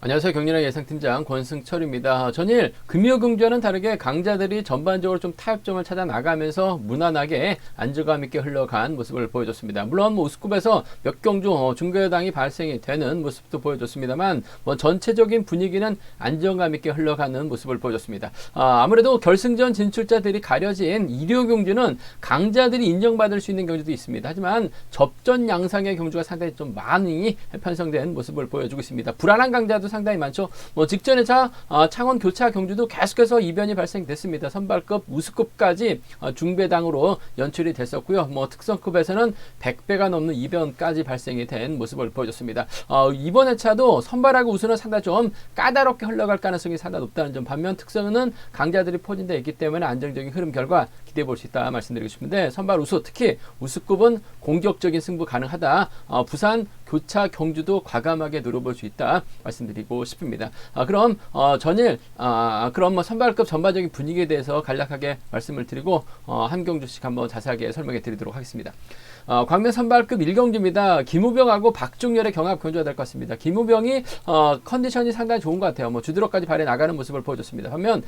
안녕하세요. 경륜의 예상팀장 권승철입니다. 전일 금요경주와는 다르게 강자들이 전반적으로 좀 타협점을 찾아 나가면서 무난하게 안정감 있게 흘러간 모습을 보여줬습니다. 물론 우스컵에서 몇 경주 중거당이 발생이 되는 모습도 보여줬습니다만 전체적인 분위기는 안정감 있게 흘러가는 모습을 보여줬습니다. 아무래도 결승전 진출자들이 가려진 일요경주는 강자들이 인정받을 수 있는 경주도 있습니다. 하지만 접전 양상의 경주가 상당히 좀 많이 편성된 모습을 보여주고 있습니다. 불안한 강자도 상당히 많죠. 직전에 창원 교차 경주도 계속해서 이변이 발생됐습니다. 선발급, 우수급까지 중배당으로 연출이 됐었고요. 특성급에서는 100배가 넘는 이변까지 발생이 된 모습을 보여줬습니다. 이번 회차도 선발하고 우수는 상당히 좀 까다롭게 흘러갈 가능성이 상당히 높다는 점, 반면 특성은 강자들이 포진되어 있기 때문에 안정적인 흐름 결과 기대해 볼 수 있다 말씀드리고 싶은데, 선발 우수, 특히 우수급은 공격적인 승부 가능하다. 부산 교차 경주도 과감하게 노려볼 수 있다 말씀드리고 싶습니다. 그럼 선발급 전반적인 분위기에 대해서 간략하게 말씀을 드리고 한 경주씩 한번 자세하게 설명해 드리도록 하겠습니다. 광명 선발급 1경주입니다. 김우병하고 박종렬의 경합 경주가 될 것 같습니다. 김우병이 컨디션이 상당히 좋은 것 같아요. 주드럭까지 발에 나가는 모습을 보여줬습니다. 반면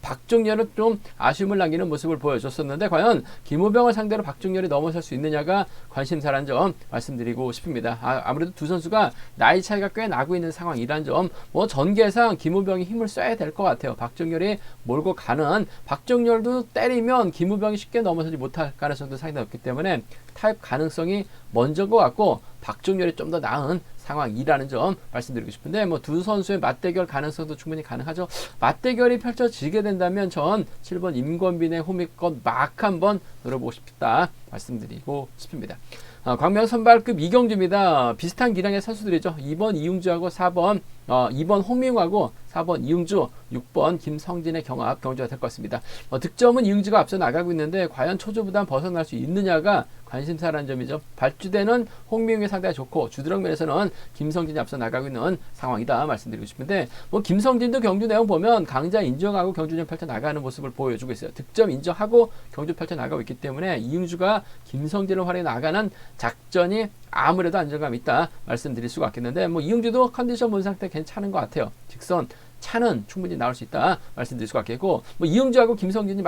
박종렬은 좀 아쉬움을 남기는 모습을 보여줬었는데, 과연 김우병을 상대로 박종렬이 넘어설 수 있느냐가 관심사라는 점 말씀드리고 싶습니다. 아무래도 두 선수가 나이 차이가 꽤 나고 있는 상황이란 점, 전개상 김우병이 힘을 써야 될 것 같아요. 박종렬이 몰고 가는, 박종렬도 때리면 김우병이 쉽게 넘어서지 못할 가능성도 상당히 높기 때문에 타협 가능성이 먼저인 것 같고, 박종렬이 좀 더 나은 상황이라는 점 말씀드리고 싶은데, 두 선수의 맞대결 가능성도 충분히 가능하죠. 맞대결이 펼쳐지게 된다면 전 7번 임권빈의 호미권 막 한번 노려보고 싶다 말씀드리고 싶습니다. 광명 선발급 2경주입니다. 비슷한 기량의 선수들이죠. 2번 이웅주하고 2번 홍명하고 4번 이웅주, 6번 김성진의 경합 경주가 될 것 같습니다. 득점은 이웅주가 앞서 나가고 있는데, 과연 초조부담 벗어날 수 있느냐가 관심사라는 점이죠. 발주대는 홍명이 상당히 좋고, 주드럭 면에서는 김성진이 앞서 나가고 있는 상황이다 말씀드리고 싶은데, 김성진도 경주 내용 보면 강자 인정하고 경주전 펼쳐 나가는 모습을 보여주고 있어요. 득점 인정하고 경주 펼쳐 나가고 있기 때문에 이웅주가 김성진을 활용해 나가는 작전이 아무래도 안정감 있다 말씀드릴 수가 있겠는데, 이웅주도 컨디션 본 상태 괜찮은 것 같아요. 직선 차는 충분히 나올 수 있다 말씀드릴 수가 있겠고, 이웅주하고 김성진이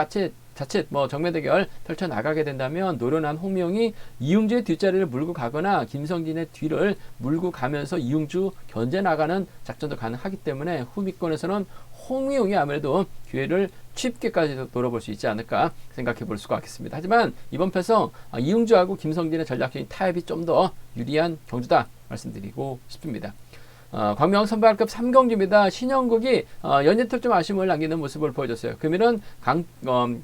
자칫 정면 대결 펼쳐 나가게 된다면 노련한 홍명이 이웅주의 뒷자리를 물고 가거나 김성진의 뒤를 물고 가면서 이웅주 견제 나가는 작전도 가능하기 때문에 후미권에서는 홍명이 아무래도 기회를 쉽게까지 노려볼 수 있지 않을까 생각해 볼 수가 있겠습니다. 하지만 이번 편성 이웅주하고 김성진의 전략적인 타협이 좀 더 유리한 경주다 말씀드리고 싶습니다. 광명 선발급 3경주입니다. 신영국이 연이틀 좀 아쉬움을 남기는 모습을 보여줬어요. 금일은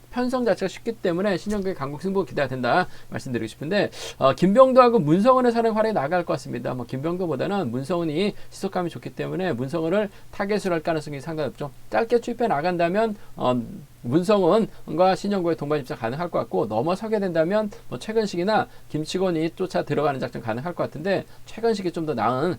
편성 자체가 쉽기 때문에 신영국의 강국 승부 기대가 된다 말씀드리고 싶은데, 김병도하고 문성원의 사령 활약이 나갈 것 같습니다. 김병도보다는 문성원이 시속감이 좋기 때문에 문성원을 타겟으로 할 가능성이 상당히 높죠. 짧게 투입해 나간다면 문성원과 신영국의 동반 입장 가능할 것 같고, 넘어서게 된다면 최근식이나 김치곤이 쫓아 들어가는 작전 가능할 것 같은데, 최근식이 좀 더 나은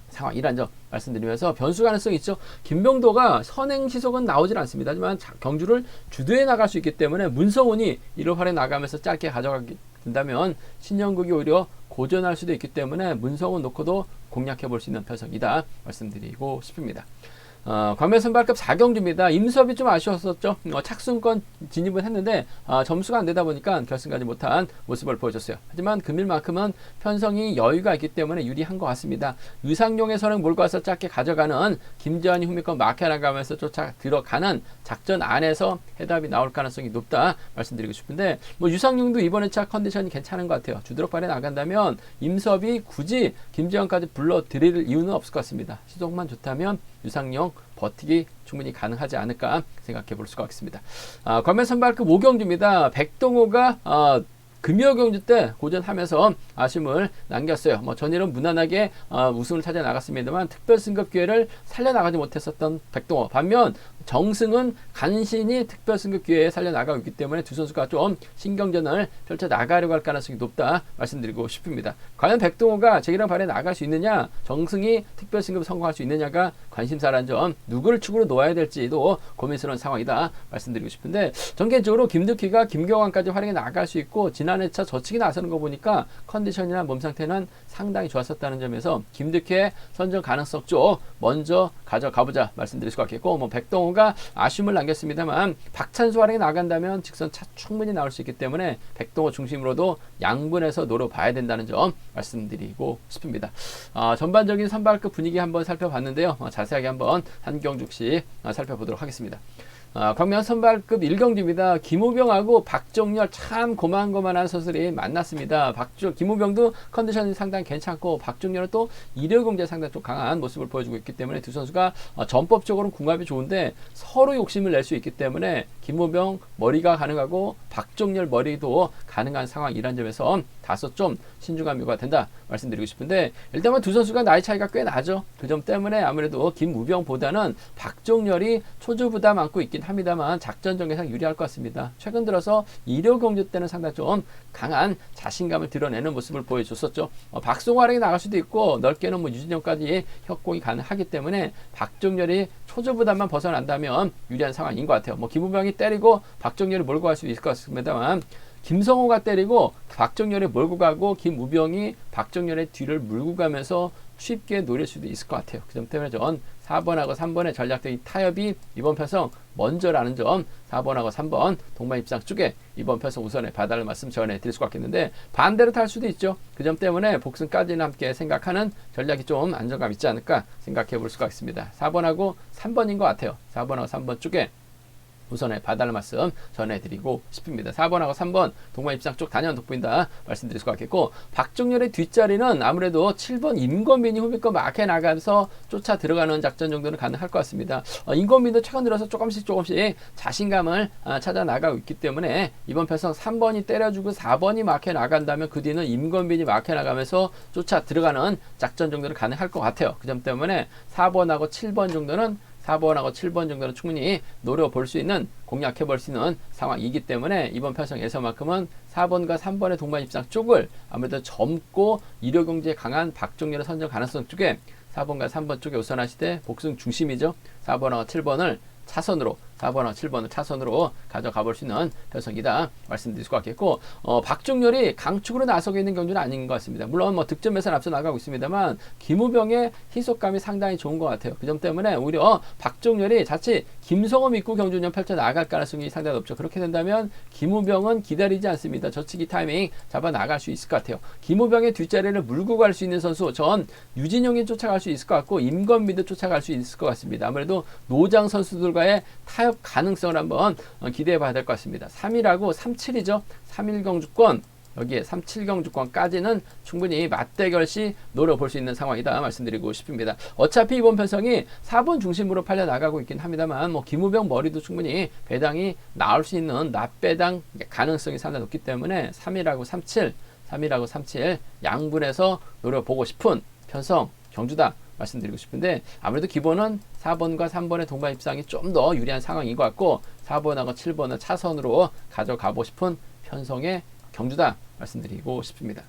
상황이란 점 말씀드리면서 변수 가능성이 있죠. 김병도가 선행 시속은 나오질 않습니다. 하지만 경주를 주도해 나갈 수 있기 때문에 문성훈이 이를 활에 나가면서 짧게 가져가게 된다면 신영국이 오히려 고전할 수도 있기 때문에 문성훈 놓고도 공략해 볼 수 있는 편성이다 말씀드리고 싶습니다. 광명 선발급 4경주입니다. 임수업이 좀 아쉬웠었죠. 착순권 진입은 했는데 점수가 안 되다 보니까 결승 가지 못한 모습을 보여줬어요. 하지만 금일만큼은 편성이 여유가 있기 때문에 유리한 것 같습니다. 의상용의 선을 몰고 와서 짧게 가져가는 김재환이 후미권 막혀 나가면서 쫓아 들어가는 작전 안에서 해답이 나올 가능성이 높다 말씀드리고 싶은데, 유상용도 이번 회차 컨디션이 괜찮은 것 같아요. 주드럭 발에 나간다면 임수업이 굳이 김재환까지 불러들일 이유는 없을 것 같습니다. 시속만 좋다면 유상용 버티기 충분히 가능하지 않을까 생각해 볼 수가 있습니다. 광명 선발급 5경주입니다. 백동호가 금요경주 때 고전하면서 아쉬움을 남겼어요. 전일은 무난하게 우승을 찾아 나갔습니다만 특별 승급 기회를 살려나가지 못했었던 백동호. 반면 정승은 간신히 특별 승급 기회에 살려나가고 있기 때문에 두 선수가 좀 신경전을 펼쳐 나가려고 할 가능성이 높다 말씀드리고 싶습니다. 과연 백동호가 제기랑 발에 나갈 수 있느냐, 정승이 특별 승급 성공할 수 있느냐가 관심사라는 점, 누구를 축으로 놓아야 될지도 고민스러운 상황이다 말씀드리고 싶은데, 전개적으로 김득희가 김경환까지 활용해 나갈 수 있고, 지난 지난해차 저치기 나서는 거 보니까 컨디션이나 몸 상태는 상당히 좋았었다는 점에서 김득희의 선정 가능성 쪽 먼저 가져가보자 말씀드릴 수가 있겠고, 뭐 백동호가 아쉬움을 남겼습니다만 박찬수 활약이 나간다면 직선 차 충분히 나올 수 있기 때문에 백동호 중심으로도 양분해서 노려봐야 된다는 점 말씀드리고 싶습니다. 전반적인 선발급 분위기 한번 살펴봤는데요. 자세하게 한번 한 경주씩 살펴보도록 하겠습니다. 광명 선발급 1경주입니다. 김우병하고 박종렬 참 고만고만한 선수들이 만났습니다. 김우병도 컨디션이 상당히 괜찮고 박종렬은 또 이력공제 상당히 좀 강한 모습을 보여주고 있기 때문에 두 선수가 전법적으로는 궁합이 좋은데 서로 욕심을 낼 수 있기 때문에 김우병 머리가 가능하고 박종렬 머리도 가능한 상황이란 점에서 다소 좀 신중한 묘가 된다 말씀드리고 싶은데, 일단은 두 선수가 나이 차이가 꽤 나죠. 그 점 때문에 아무래도 김우병보다는 박종렬이 초조 부담 안고 있긴 합니다만 작전 전개상 유리할 것 같습니다. 최근 들어서 이력 경주 때는 상당히 좀 강한 자신감을 드러내는 모습을 보여줬었죠. 박성호 활약이 나갈 수도 있고 넓게는 뭐 유진영까지 협공이 가능하기 때문에 박종렬이 초조 부담만 벗어난다면 유리한 상황인 것 같아요. 뭐 김우병이 때리고 박종렬이 몰고 갈 수 있을 것 같습니다만 김성호가 때리고 박종렬이 몰고 가고 김우병이 박종렬의 뒤를 물고 가면서 쉽게 노릴 수도 있을 것 같아요. 그 점 때문에 전 4번하고 3번의 전략적인 타협이 이번 편성 먼저라는 점, 4번하고 3번 동반 입상 쪽에 이번 편성 우선에 봐달라는 말씀 전해드릴 수가 있겠는데, 반대로 탈 수도 있죠. 그 점 때문에 복승까지는 함께 생각하는 전략이 좀 안정감 있지 않을까 생각해 볼 수가 있습니다. 4번하고 3번인 것 같아요. 4번하고 3번 쪽에 우선에 봐달라는 말씀 전해드리고 싶습니다. 4번하고 3번 동반 입상 쪽 단연 돋보인다 말씀드릴 수가 있겠고, 박종렬의 뒷자리는 아무래도 7번 임건빈이 후미권 막해 나가서 쫓아 들어가는 작전 정도는 가능할 것 같습니다. 임건빈도 최근 들어서 조금씩 자신감을 찾아 나가고 있기 때문에 이번 편성 3번이 때려주고 4번이 막해 나간다면 그 뒤는 임건빈이 막해 나가면서 쫓아 들어가는 작전 정도는 가능할 것 같아요. 그 점 때문에 4번하고 7번 정도는 충분히 노려볼 수 있는, 공략해볼 수 있는 상황이기 때문에 이번 편성에서만큼은 4번과 3번의 동반 입상 쪽을 아무래도 젊고 이력경제에 강한 박종렬의 선정 가능성 쪽에 4번과 3번 쪽에 우선하시되 복승 중심이죠. 4번하고 7번을 차선으로, 4번하고 7번을 차선으로 가져가 볼 수 있는 편성이다 말씀드릴 수가 있겠고, 박종렬이 강축으로 나서고 있는 경주는 아닌 것 같습니다. 물론 뭐 득점에서는 앞서 나가고 있습니다만 김우병의 희속감이 상당히 좋은 것 같아요. 그 점 때문에 오히려 박종렬이 자칫 김성호 믿고 경주 운영 펼쳐 나갈 가능성이 상당히 높죠. 그렇게 된다면 김우병은 기다리지 않습니다. 저치기 타이밍 잡아 나갈 수 있을 것 같아요. 김우병의 뒷자리를 물고 갈 수 있는 선수, 전 유진용이 쫓아갈 수 있을 것 같고 임건비도 쫓아갈 수 있을 것 같습니다. 아무래도 노장 선수들과의 타협 가능성을 한번 기대해 봐야 될 것 같습니다. 3일하고 37이죠. 3일 경주권, 여기에 37 경주권까지는 충분히 맞대결 시 노려볼 수 있는 상황이다 말씀드리고 싶습니다. 어차피 이번 편성이 4번 중심으로 팔려 나가고 있긴 합니다만 뭐 김우병 머리도 충분히 배당이 나올 수 있는 납배당 가능성이 상당히 높기 때문에 3일하고 37 양분해서 노려보고 싶은 편성 경주다 말씀드리고 싶은데, 아무래도 기본은 4번과 3번의 동반 입상이 좀 더 유리한 상황인 것 같고 4번하고 7번은 차선으로 가져가고 싶은 편성의 경주다 말씀드리고 싶습니다.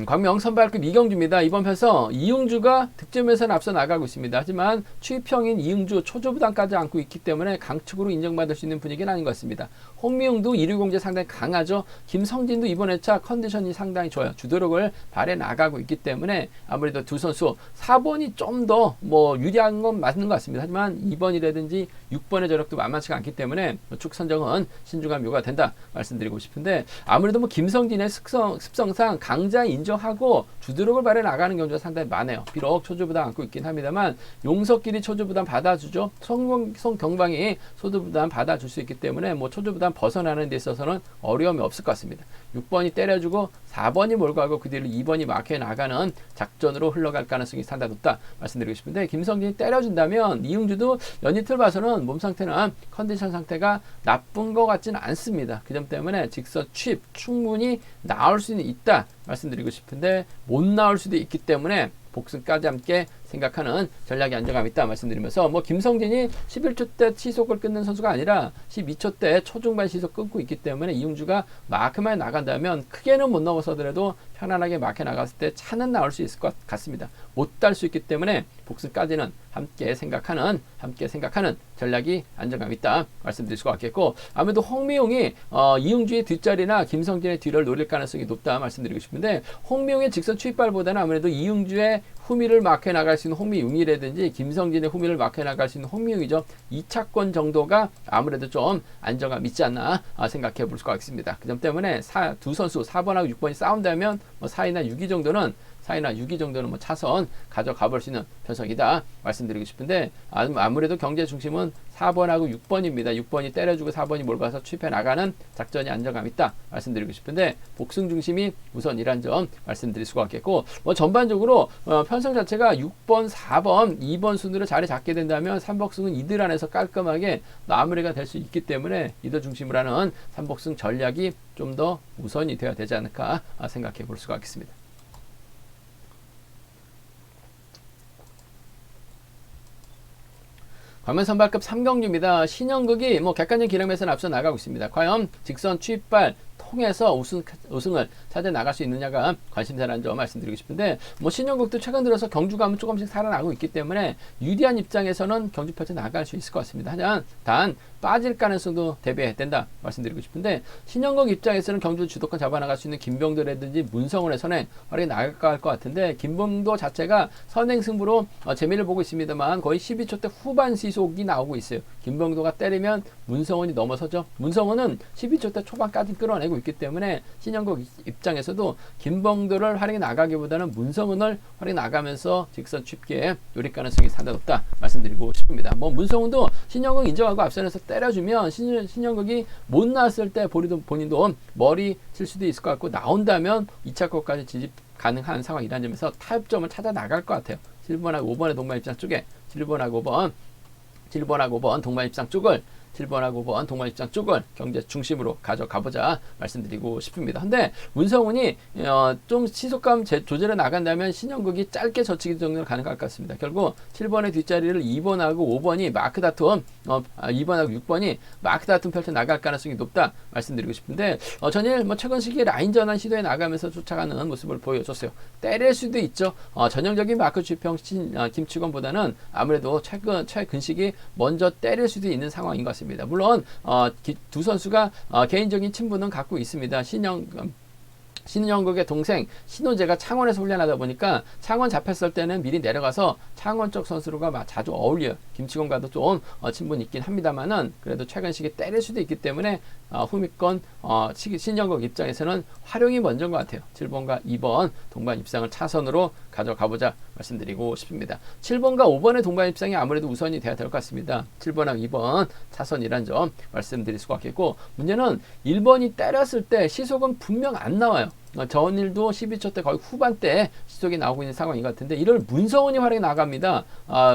광명 선발급 2경주입니다. 이번 편성 이응주가 득점에서는 앞서 나가고 있습니다. 하지만 추입형인 이응주 초조부담까지 안고 있기 때문에 강축으로 인정받을 수 있는 분위기는 아닌 것 같습니다. 홍미웅도 1위공제 상당히 강하죠. 김성진도 이번 회차 컨디션이 상당히 좋아요. 주도력을 발해 나가고 있기 때문에 아무래도 두 선수 4번이 좀 더 유리한 건 맞는 것 같습니다. 하지만 2번이라든지 6번의 저력도 만만치가 않기 때문에 축 선정은 신중한 묘가 된다 말씀드리고 싶은데, 아무래도 김성진의 습성상 강자 인정하고 주도력을 발해 나가는 경우가 상당히 많아요. 비록 초조부담 안고 있긴 합니다만 용석끼리 초조부담 받아주죠. 송경방이 소두부담 받아줄 수 있기 때문에 초조부담 벗어나는 데 있어서는 어려움이 없을 것 같습니다. 6번이 때려주고 4번이 몰고 가고 그 뒤를 2번이 막혀 나가는 작전으로 흘러갈 가능성이 상당히 높다 말씀드리고 싶은데, 김성진이 때려준다면 이응주도 연이틀 봐서는 몸 상태나 컨디션 상태가 나쁜 것 같지는 않습니다. 그 점 때문에 직선 취입 충분히 나올 수는 있다 말씀드리고 싶은데 못 나올 수도 있기 때문에 복승까지 함께 생각하는 전략이 안정감 있다 말씀드리면서 뭐 김성진이 11초 때 시속을 끊는 선수가 아니라 12초 때 초중반 시속 끊고 있기 때문에 이용주가 마크만 나간다면 크게는 못 넘어서더라도 편안하게 마크 나갔을 때 차는 나올 수 있을 것 같습니다. 못 달 수 있기 때문에 복수까지는 함께 생각하는 전략이 안정감 있다 말씀드릴 수가 있겠고, 아무래도 홍미용이 이용주의 뒷자리나 김성진의 뒤를 노릴 가능성이 높다 말씀드리고 싶은데, 홍미용의 직선 추입발보다는 아무래도 이용주의 후미를 막혀 나갈 수 있는 홍미용이라든지 김성진의 후미를 막혀 나갈 수 있는 홍미용이죠. 2차권 정도가 아무래도 좀 안정감 있지 않나 생각해 볼 수가 있습니다. 그 점 때문에 두 선수 4번하고 6번이 싸운다면 뭐 4위나 6위 정도는 뭐 차선 가져가 볼 수 있는 편성이다 말씀드리고 싶은데, 아무래도 경제 중심은 4번하고 6번입니다. 6번이 때려주고 4번이 몰고 추입해 나가는 작전이 안정감 있다 말씀드리고 싶은데, 복승 중심이 우선이란 점 말씀드릴 수가 있겠고, 뭐 전반적으로 편성 자체가 6번, 4번, 2번 순으로 자리 잡게 된다면 3복승은 이들 안에서 깔끔하게 마무리가 될 수 있기 때문에 이들 중심으로 하는 3복승 전략이 좀 더 우선이 되어야 되지 않을까 생각해 볼 수가 있겠습니다. 광면 선발급 3경주입니다. 신영극이 뭐 객관적 기량에서는 앞서 나가고 있습니다. 과연 직선 추입발 통해서 우승을 찾아 나갈 수 있느냐가 관심사라는 점 말씀드리고 싶은데, 뭐 신영국도 최근 들어서 경주감은 조금씩 살아나고 있기 때문에 유리한 입장에서는 경주 펼쳐 나갈 수 있을 것 같습니다. 하지만 단 빠질 가능성도 대비해야 된다 말씀드리고 싶은데, 신영국 입장에서는 경주 주도권 잡아나갈 수 있는 김병도라든지 문성훈의 선행 활약이 나갈 것 같은데, 김병도 자체가 선행 승부로 재미를 보고 있습니다만 거의 12초 때 후반 시속이 나오고 있어요. 김병도가 때리면 문성훈이 넘어서죠. 문성훈은 12초 때 초반까지 끌어내고 있기 때문에 신영국 입장에서도 김병도를 활약이 나가기보다는 문성훈을 활약이 나가면서 직선 쉽게 노릴 가능성이 상당히 높다 말씀드리고 싶습니다. 뭐 문성훈도 신영국 인정하고 앞선에서 때려주면 신영국이 못 나왔을 때 본인도 머리 칠 수도 있을 것 같고, 나온다면 2차 것까지 진입 가능한 상황이라는 점에서 타협점을 찾아 나갈 것 같아요. 7번하고 5번의 동반 입장 쪽에 7번하고 5번 동반 입장 쪽을 7번하고 5번 동반 입장 쪽을 경제 중심으로 가져가보자 말씀드리고 싶습니다. 근데 문성훈이 좀 시속감 조절해 나간다면 신영국이 짧게 젖히기 정도는 가능할 것 같습니다. 결국 7번의 뒷자리를 2번하고 5번이 마크 다툼, 2번하고 6번이 마크 다툼 펼쳐 나갈 가능성이 높다 말씀드리고 싶은데, 전일 뭐 최근 시기에 라인 전환 시도해 나가면서 쫓아가는 모습을 보여줬어요. 때릴 수도 있죠. 전형적인 마크 주평 김치건보다는 아무래도 최근 시기 먼저 때릴 수도 있는 상황인 것 같습니다. 물론 두 선수가 개인적인 친분은 갖고 있습니다. 신영국의 동생 신호재가 창원에서 훈련하다 보니까 창원 잡혔을 때는 미리 내려가서 창원 쪽 선수가 자주 어울려요. 김치곤과도 좀 친분이 있긴 합니다만은 그래도 최근 시기에 때릴 수도 있기 때문에 후미권 신영국 입장에서는 활용이 먼저인 것 같아요. 7번과 2번 동반 입상을 차선으로 가져가보자 말씀드리고 싶습니다. 7번과 5번의 동반 입상이 아무래도 우선이 돼야 될 것 같습니다. 7번하고 2번 차선이란 점 말씀드릴 수가 있겠고, 문제는 1번이 때렸을 때 시속은 분명 안 나와요. 전일도 12초 때 거의 후반대 시속이 나오고 있는 상황인 것 같은데, 이를 문성훈이 활약이 나갑니다.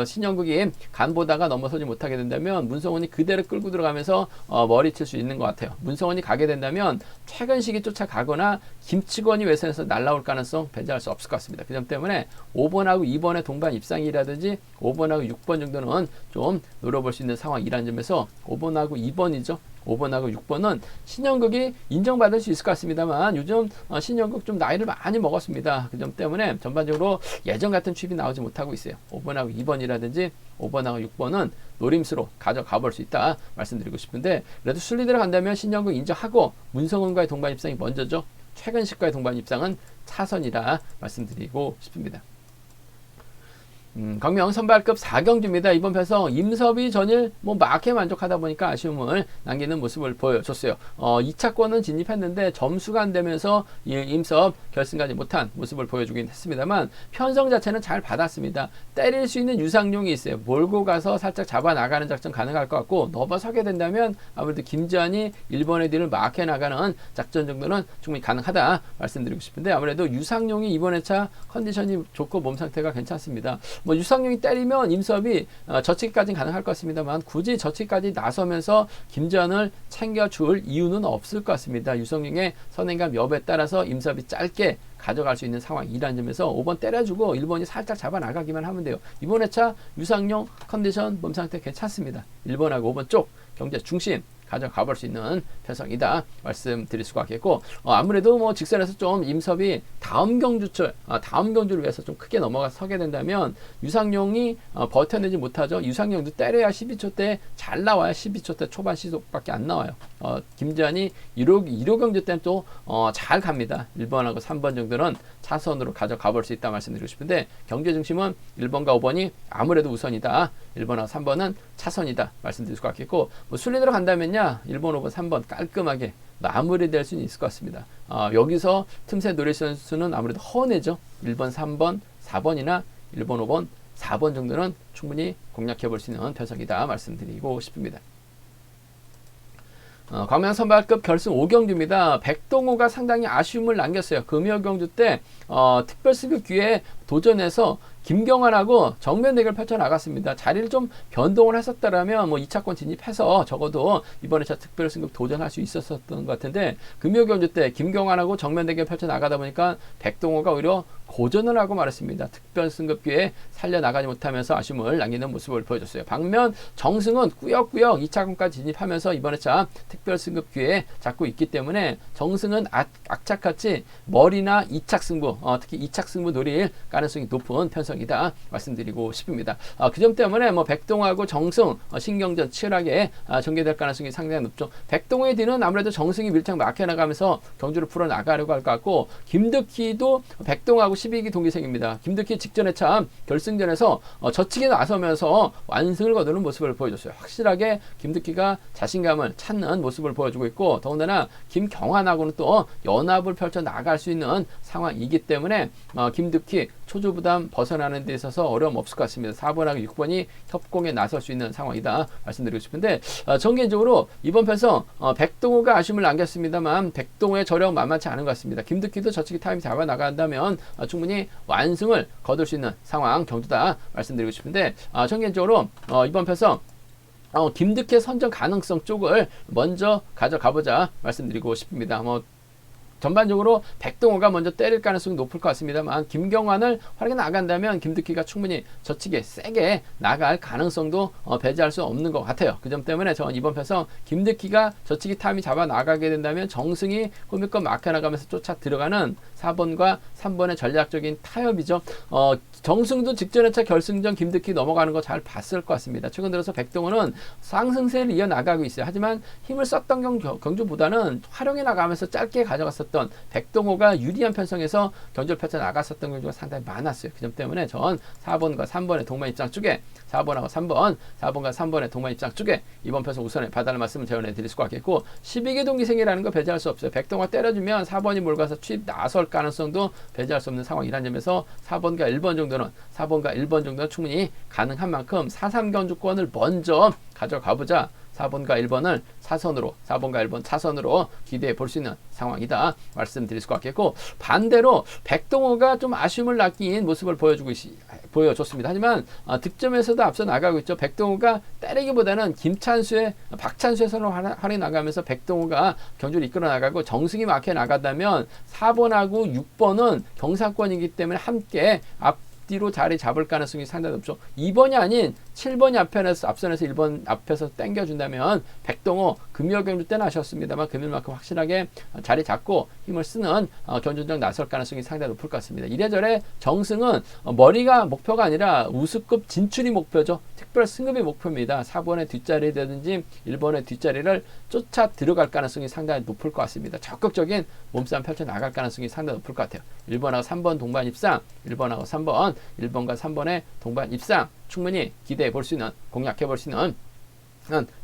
신영국이 간보다가 넘어서지 못하게 된다면 문성훈이 그대로 끌고 들어가면서 머리 칠 수 있는 것 같아요. 문성훈이 가게 된다면 최근 시기 쫓아가거나 김치권이 외선에서 날라올 가능성 배제할 수 없을 것 같습니다. 그 점 때문에 5번하고 2번의 동반 입상이라든지 5번하고 6번 정도는 좀 노려볼 수 있는 상황이라는 점에서 5번하고 2번이죠. 5번하고 6번은 신영국이 인정받을 수 있을 것 같습니다만, 요즘 신영국 좀 나이를 많이 먹었습니다. 그 점 때문에 전반적으로 예전 같은 취입이 나오지 못하고 있어요. 5번하고 2번이라든지 5번하고 6번은 노림수로 가져가 볼 수 있다 말씀드리고 싶은데, 그래도 순리대로 간다면 신영국 인정하고 문성훈과의 동반 입상이 먼저죠. 최근식과의 동반 입상은 차선이라 말씀드리고 싶습니다. 광명 선발급 4경주입니다. 이번 편성 임섭이 전일 막에 만족하다 보니까 아쉬움을 남기는 모습을 보여줬어요. 2차권은 진입했는데 점수가 안 되면서 임섭 결승 가지 못한 모습을 보여주긴 했습니다만, 편성 자체는 잘 받았습니다. 때릴 수 있는 유상용이 있어요. 몰고 가서 살짝 잡아 나가는 작전 가능할 것 같고, 넘어서게 된다면 아무래도 김지환이 1번의 뒤를 막해 나가는 작전 정도는 충분히 가능하다 말씀드리고 싶은데, 아무래도 유상용이 이번 회차 컨디션이 좋고 몸 상태가 괜찮습니다. 유상용이 때리면 임섭이 저치기까지는 가능할 것 같습니다만, 굳이 저치기까지 나서면서 김지환을 챙겨줄 이유는 없을 것 같습니다. 유상용의 선행감 여부에 따라서 임섭이 짧게 가져갈 수 있는 상황이라는 점에서 5번 때려주고 1번이 살짝 잡아 나가기만 하면 돼요. 이번 회차 유상용 컨디션 몸 상태 괜찮습니다. 1번하고 5번 쪽 경제 중심 가져가 볼 수 있는 편성이다 말씀드릴 수가 있겠고, 아무래도 뭐 직선에서 좀 임섭이 다음 경주를 위해서 좀 크게 넘어가 서게 된다면 유상용이 버텨내지 못하죠. 유상용도 때려야 12초 때 잘 나와야 12초 때 초반 시속밖에 안 나와요. 김재환이 1호 경주 때는 또 잘 갑니다. 1번하고 3번 정도는 차선으로 가져가 볼 수 있다 말씀드리고 싶은데, 경제 중심은 1번과 5번이 아무래도 우선이다. 1번하고 3번은 차선이다 말씀드릴 수가 있겠고, 뭐 순리대로 간다면요 1번, 5번, 3번 깔끔하게 마무리될 수는 있을 것 같습니다. 여기서 틈새 노릴 선수는 아무래도 허내죠. 1번, 3번, 4번이나 1번, 5번, 4번 정도는 충분히 공략해 볼 수 있는 편성이다 말씀드리고 싶습니다. 광명 선발급 결승 5경주입니다. 백동호가 상당히 아쉬움을 남겼어요. 금요 경주 때 특별수급 기회에 도전해서 김경환하고 정면 대결 펼쳐나갔습니다. 자리를 좀 변동을 했었다라면 뭐 2차권 진입해서 적어도 이번에 특별 승급 도전할 수 있었던 것 같은데, 금요 경주 때 김경환하고 정면 대결 펼쳐나가다 보니까 백동호가 오히려 고전을 하고 말았습니다. 특별 승급 기회에 살려나가지 못하면서 아쉬움을 남기는 모습을 보여줬어요. 반면 정승은 꾸역꾸역 2차권까지 진입하면서 이번에 특별 승급 기회에 잡고 있기 때문에 정승은 악착같이 머리나 2착 승부, 특히 2착 승부 노릴 가능성이 높은 편성이다 말씀드리고 싶습니다. 그 점 때문에 뭐 백동하고 정승 신경전 치열하게 전개될 가능성이 상당히 높죠. 백동호의 뒤는 아무래도 정승이 밀착 막혀나가면서 경주를 풀어나가려고 할 것 같고, 김득희도 백동하고 12기 동기생입니다. 김득희 직전에 참 결승전에서 저치기 나서면서 완승을 거두는 모습을 보여줬어요. 확실하게 김득희가 자신감을 찾는 모습을 보여주고 있고, 더군다나 김경환하고는 또 연합을 펼쳐 나갈 수 있는 상황이기 때문에 김득희 초조부담 벗어나는 데 있어서 어려움 없을 것 같습니다. 4번하고 6번이 협공에 나설 수 있는 상황이다 말씀드리고 싶은데, 전개적으로 이번 편성 백동호가 아쉬움을 남겼습니다만 백동호의 저력 만만치 않은 것 같습니다. 김득희도 저치기 타임 잡아 나간다면 충분히 완승을 거둘 수 있는 상황 경주다 말씀드리고 싶은데, 전개적으로 이번 편성 김득희 선정 가능성 쪽을 먼저 가져가보자 말씀드리고 싶습니다. 전반적으로 백동호가 먼저 때릴 가능성이 높을 것 같습니다만, 김경환을 활약해 나간다면 김득희가 충분히 저치기에 세게 나갈 가능성도 배제할 수 없는 것 같아요. 그 점 때문에 저는 이번 편성 김득희가 저치기 타임이 잡아 나가게 된다면 정승이 꾸미껏 막혀나가면서 쫓아 들어가는 4번과 3번의 전략적인 타협이죠. 정승도 직전에 차 결승전 김득희 넘어가는 거 잘 봤을 것 같습니다. 최근 들어서 백동호는 상승세를 이어나가고 있어요. 하지만 힘을 썼던 경주보다는 활용해 나가면서 짧게 가져갔었던 백동호가 유리한 편성에서 경주를 펼쳐 나갔었던 경주가 상당히 많았어요. 그 점 때문에 전 4번과 3번의 동반 입장 쪽에 4번과 3번의 동반 입장 쪽에 이번 편성 우선에 봐달라는 말씀을 제언해 드릴 수가 있겠고, 12개 동기생이라는 거 배제할 수 없어요. 백동호가 때려주면 4번이 몰가서 취입 나설 가능성도 배제할 수 없는 상황이라는 점에서 4번과 1번 정도는 충분히 가능한 만큼 4.3 경주권을 먼저 가져가보자. 4번과 1번을 4번과 1번 차선으로 기대해 볼 수 있는 상황이다 말씀드릴 수가 있겠고, 반대로 백동호가 좀 아쉬움을 남긴 모습을 보여줬습니다. 하지만 득점에서도 앞서 나가고 있죠. 백동호가 때리기보다는 박찬수의 선을 활용해 나가면서 백동호가 경주를 이끌어 나가고, 정승이 막혀 나가다면 4번하고 6번은 경상권이기 때문에 함께 앞뒤로 자리 잡을 가능성이 상당히 높죠. 2번이 아닌 7번이 앞선에서 1번 앞에서 당겨준다면 백동호 금요 경주 때는 아쉬웠습니다만 금요일만큼 확실하게 자리 잡고 힘을 쓰는 경주전 나설 가능성이 상당히 높을 것 같습니다. 이래저래 정승은 머리가 목표가 아니라 우수급 진출이 목표죠. 특별 승급이 목표입니다. 4번의 뒷자리라든지 1번의 뒷자리를 쫓아 들어갈 가능성이 상당히 높을 것 같습니다. 적극적인 몸싸움 펼쳐 나갈 가능성이 상당히 높을 것 같아요. 1번하고 3번 동반 입상, 1번하고 3번, 1번과 3번의 동반 입상 충분히 기대해 볼 수 있는, 공략해 볼 수 있는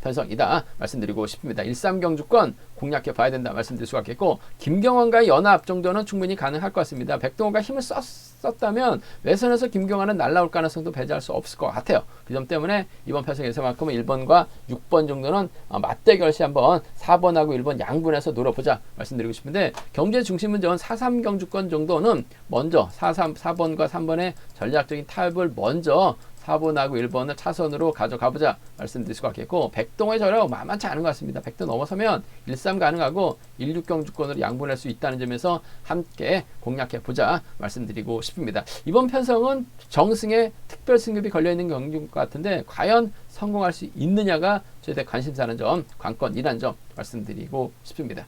편성이다 말씀드리고 싶습니다. 1.3 경주권 공략해 봐야 된다 말씀드릴 수가 있겠고, 김경환과의 연합 정도는 충분히 가능할 것 같습니다. 백동호가 힘을 썼다면 외선에서 김경환은 날라올 가능성도 배제할 수 없을 것 같아요. 그 점 때문에 이번 편성에서만큼은 1번과 6번 정도는 맞대결 시 한번 4번하고 1번 양분해서 노려보자 말씀드리고 싶은데, 경제 중심은 전 4.3 경주권 정도는 먼저 4번과 3번의 전략적인 타협을 먼저 4번하고 1번을 차선으로 가져가보자 말씀드릴 수가 있겠고, 백동의 저력 만만치 않은 것 같습니다. 100도 넘어서면 13 가능하고 16 경주권으로 양분할 수 있다는 점에서 함께 공략해보자 말씀드리고 싶습니다. 이번 편성은 정승의 특별 승급이 걸려있는 경기인 것 같은데 과연 성공할 수 있느냐가 최대 관심사는 점, 관건이라는 점 말씀드리고 싶습니다.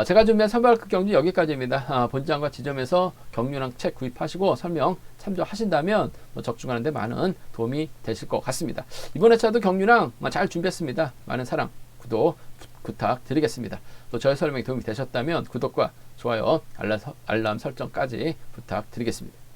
제가 준비한 선발급 경주 여기까지입니다. 본장과 지점에서 경륜왕 책 구입하시고 설명 참조하신다면 적중하는 데 많은 도움이 되실 것 같습니다. 이번 회차도 경륜왕 잘 준비했습니다. 많은 사랑, 구독 부탁드리겠습니다. 또 저의 설명이 도움이 되셨다면 구독과 좋아요, 알람 설정까지 부탁드리겠습니다.